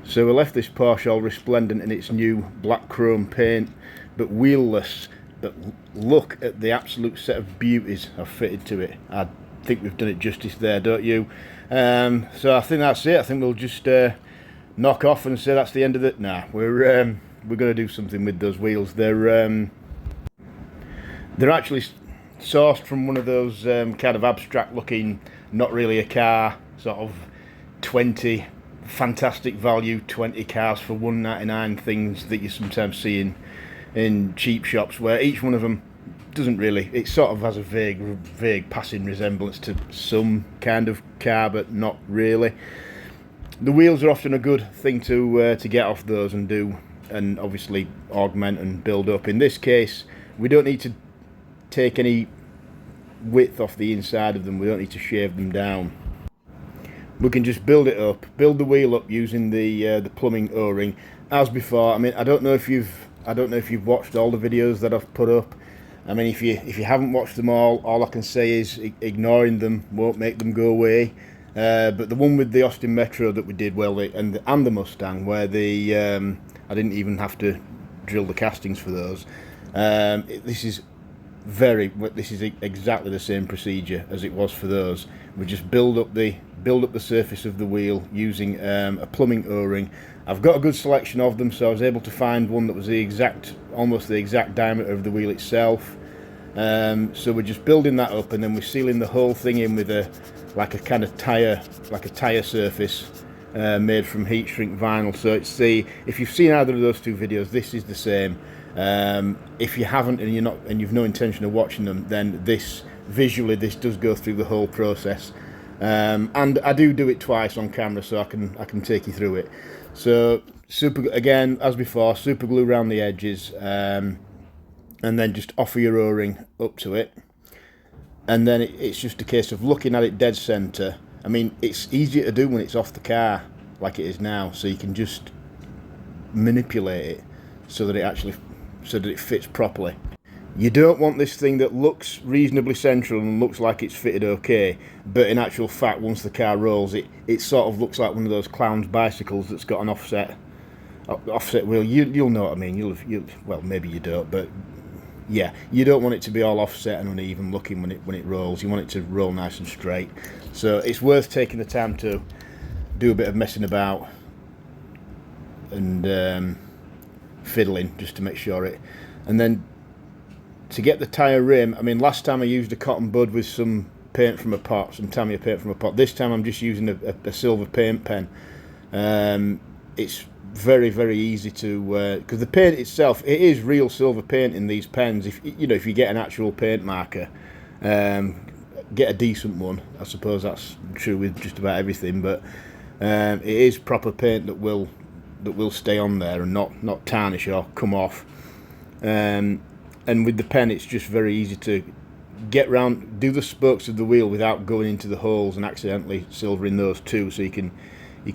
So we left this Porsche all resplendent in its new black chrome paint, but wheelless. But look at the absolute set of beauties I've fitted to it. I think we've done it justice there, don't you? So I think that's it. I think we'll just knock off and say that's the end of it. Nah, we're going to do something with those wheels. They're actually sourced from one of those kind of abstract looking, not really a car, sort of 20 fantastic value 20 cars for $199 things that you sometimes see in cheap shops, where each one of them doesn't really, it sort of has a vague passing resemblance to some kind of car, but not really. The wheels are often a good thing to get off those and do, and obviously augment and build up. In this case, we don't need to take any width off the inside of them. We don't need to shave them down. We can just build it up, build the wheel up using the plumbing O-ring as before. I mean, I don't know if you've watched all the videos that I've put up. I mean, if you haven't watched them all I can say is ignoring them won't make them go away. But the one with the Austin Metro that we did, well, and the Mustang, where I didn't even have to drill the castings for those. This is exactly the same procedure as it was for those. We just build up the surface of the wheel using a plumbing O-ring. I've got a good selection of them, so I was able to find one that was almost the exact diameter of the wheel itself. So we're just building that up, and then we're sealing the whole thing in with a kind of tire surface made from heat shrink vinyl. So if you've seen either of those two videos, this is the same. If you haven't and you've no intention of watching them, then this does go through the whole process, and I do it twice on camera, so I can take you through it. So again, as before, super glue around the edges, and then just offer your O-ring up to it, and then it's just a case of looking at it dead center. I mean, it's easier to do when it's off the car like it is now, so you can just manipulate it so that it fits properly. You don't want this thing that looks reasonably central and looks like it's fitted okay, but in actual fact, once the car rolls, it sort of looks like one of those clown's bicycles that's got an offset wheel. You'll know what I mean. Well, maybe you don't, but yeah, you don't want it to be all offset and uneven looking when it rolls. You want it to roll nice and straight. So it's worth taking the time to do a bit of messing about and fiddling just to make sure it. And then to get the tyre rim, I mean, last time I used a cotton bud with some paint from a pot, some Tamiya paint from a pot. This time I'm just using a silver paint pen. It's very easy to, because the paint itself, it is real silver paint in these pens. If you get an actual paint marker, get a decent one. I suppose that's true with just about everything, but it is proper paint that will stay on there and not tarnish or come off. And with the pen, it's just very easy to get round, do the spokes of the wheel without going into the holes and accidentally silvering those too. So you can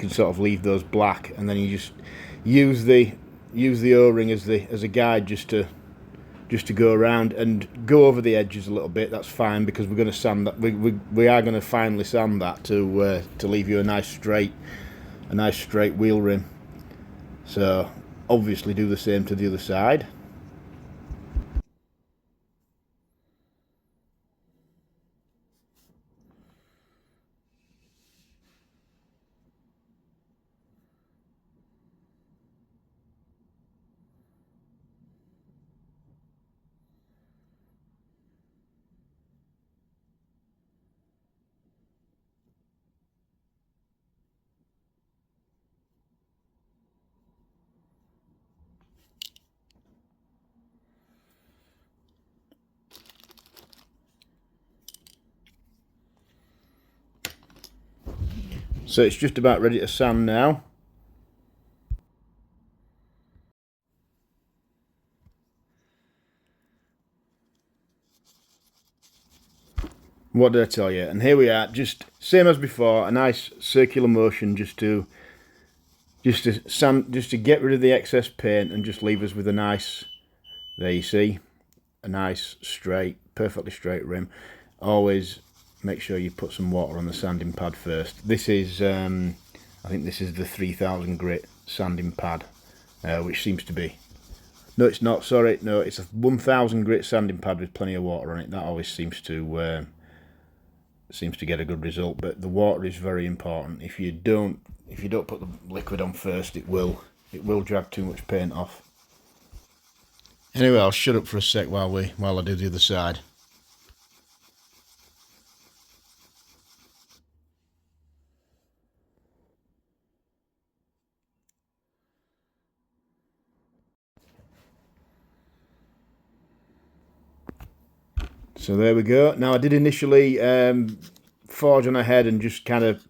sort of leave those black, and then you just use the O-ring as a guide just to go around and go over the edges a little bit. That's fine, because we're going to sand that. We are going to finally sand that to leave you a nice straight wheel rim. So obviously do the same to the other side. So it's just about ready to sand now. What did I tell you? And here we are, just same as before, a nice circular motion just to get rid of the excess paint and just leave us with a nice, there you see, a nice straight, perfectly straight rim. Always make sure you put some water on the sanding pad first. This is I think this is the 3000 grit sanding pad, which seems to be... No, it's not, sorry. No, it's a 1000 grit sanding pad with plenty of water on it. That always seems to get a good result, but the water is very important. If you don't put the liquid on first, it will drag too much paint off. Anyway, I'll shut up for a sec while I do the other side. So there we go. Now I did initially forge on ahead and just kind of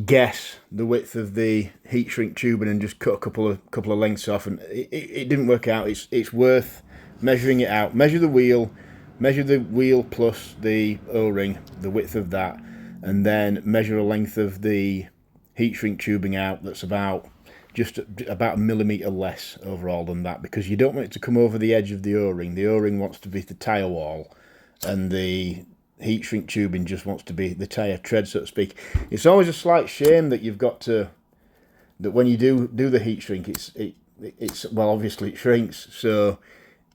guess the width of the heat shrink tubing and just cut a couple of lengths off, and it didn't work out. It's worth measuring it out. Measure the wheel plus the O-ring, the width of that, and then measure a length of the heat shrink tubing out that's about a millimetre less overall than that, because you don't want it to come over the edge of the O-ring. The O-ring wants to be the tyre wall, and the heat shrink tubing just wants to be the tyre tread, so to speak. It's always a slight shame that you've got to, that when you do the heat shrink, it's well, obviously it shrinks, so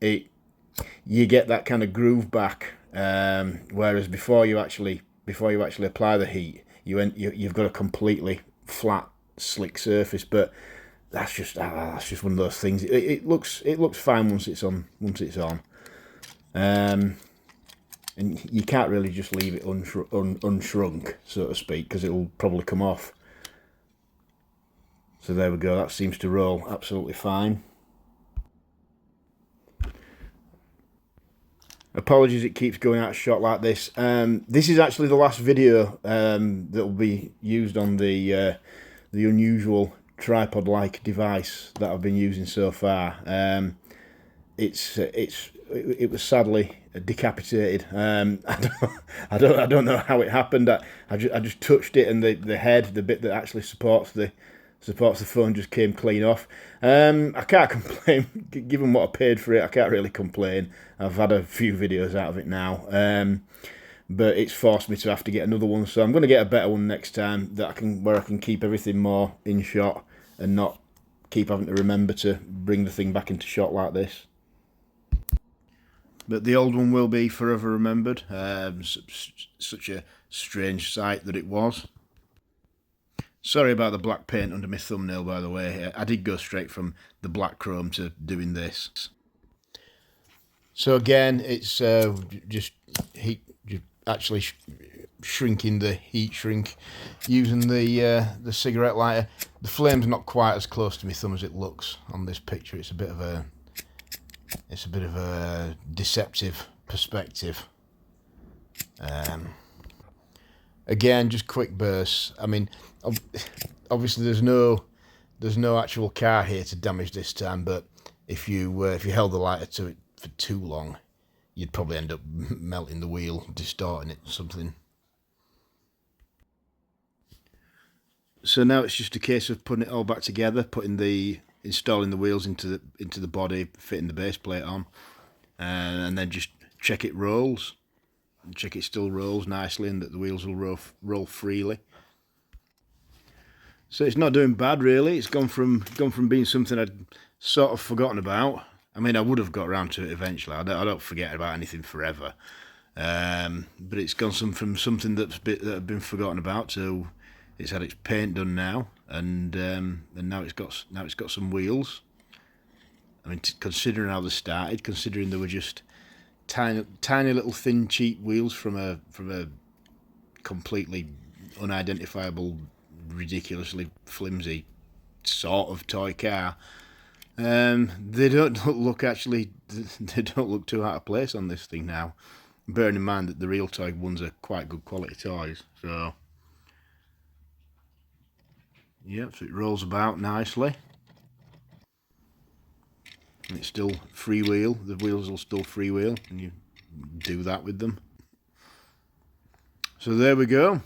you get that kind of groove back, whereas before you actually apply the heat, you've got a completely flat, slick surface. But that's just one of those things. It looks fine once it's on. And you can't really just leave it unshrunk, so to speak, because it will probably come off. So there we go. That seems to roll absolutely fine. Apologies, it keeps going out of shot like this. This is actually the last video that will be used on the unusual tripod-like device that I've been using so far. It was sadly decapitated. I don't know how it happened. I just touched it, and the head, the bit that actually supports the phone, just came clean off. I can't complain, given what I paid for it. I can't really complain. I've had a few videos out of it now, but it's forced me to have to get another one. So I'm going to get a better one next time, where I can keep everything more in shot and not keep having to remember to bring the thing back into shot like this. But the old one will be forever remembered. Such a strange sight that it was. Sorry about the black paint under my thumbnail, by the way. I did go straight from the black chrome to doing this. So again, it's just actually shrinking the heat shrink using the cigarette lighter. The flame's not quite as close to my thumb as it looks on this picture. It's a bit of a deceptive perspective. Again, just quick bursts. I mean, obviously there's no actual car here to damage this time, but if you held the lighter to it for too long, you'd probably end up melting the wheel, distorting it or something. So now it's just a case of putting it all back together, installing the wheels into the body, fitting the base plate on, and then just check it rolls. Check it still rolls nicely and that the wheels will roll freely. So it's not doing bad, really. It's gone from being something I'd sort of forgotten about. I mean, I would have got around to it eventually. I don't forget about anything forever. But it's gone from something that had been forgotten about to it's had its paint done now, and now it's got some wheels. I mean, considering how they started, considering they were just tiny little thin cheap wheels from a completely unidentifiable, ridiculously flimsy sort of toy car, they don't look too out of place on this thing now, bearing in mind that the real toy ones are quite good quality toys. So yep, so it rolls about nicely. And it's still freewheel. The wheels will still freewheel, and you do that with them. So there we go.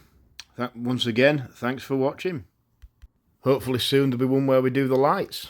Once again, thanks for watching. Hopefully soon there'll be one where we do the lights.